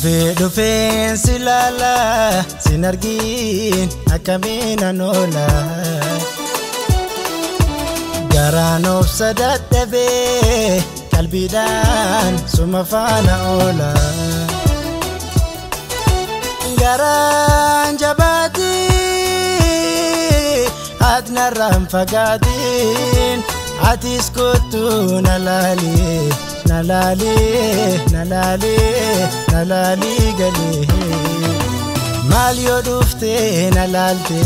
Dhufeen si laala sin argin akkamiin anola garaan obsa dadhabee qalbiidhaan suma faana oola garaan jabaati atnarraan fagaatiin atis kottu nalaali galee maal yoo dhufte nalaalte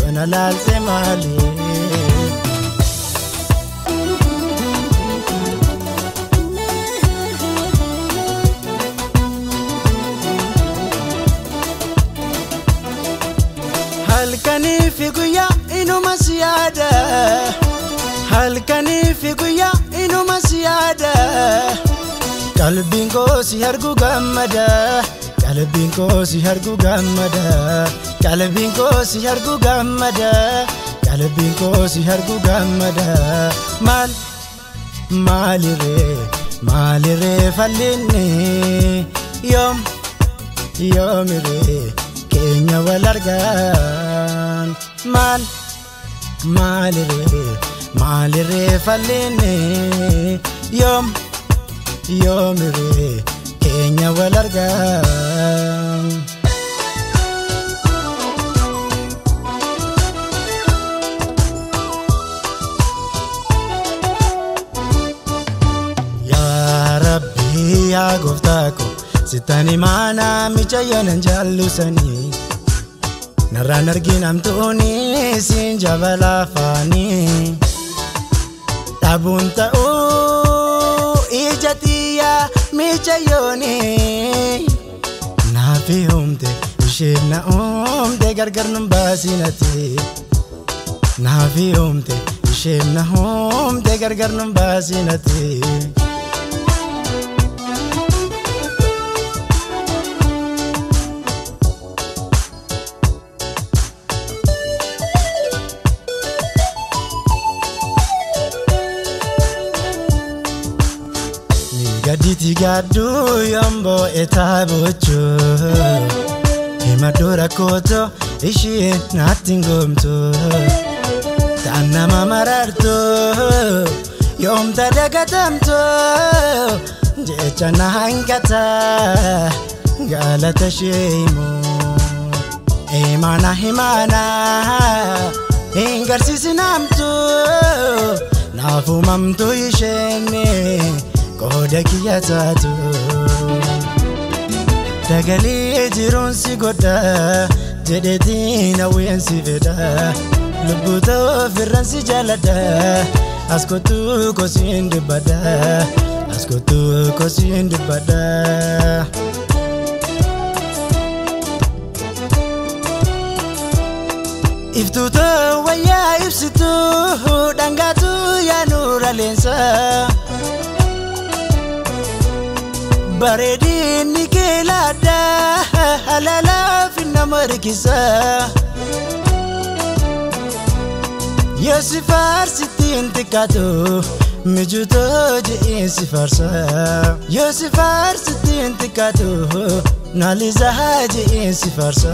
yoo nalaalte maali halkanii fi guyyaa inuma si yaada halkanii fi guyyaa inuma si yaada qalbiin koo si argu gammada qalbiin koo si argu gammada qalbiin koo si argu gammada qalbiin koo si argu gammada maaliree fallinni yoomire keenya wal argaan maaliree fallinni yoomire keenya wal argaan yaa Rabbi yaa Gooftaa ko sitani maana michayyanan jaallusanii narraan arginamtuuni siin jabala afaanii dhabuun ta'uu ijatiya michayyooni naafi humte isheen na humte gargar nun baasinati naafi humte isheen na humte gargar nun baasinati gaditi gaddu yombo etabocho himadora koto ishi natingomto tanama mararto yom tadagatamto jecha nahangata galata shemo himana ingarsisinamto nafumamto ishene koda kiyataatu dagalee jiruun si godha jedheetiin hawween si fedha lubbuu ta'uufirraan si jaaladha as kottuu kosiin dubbadha iftuu ta'u wayyaa ibsituu dhangaatu yaa nuura leensa bareedinni kee laadda halalaaf nama harkisa yoo si faarsittiin xiqqaatu mijutoo je'een si faarsa yoo si faarsittiin xiqqaatu naalisaa je'een si faarsa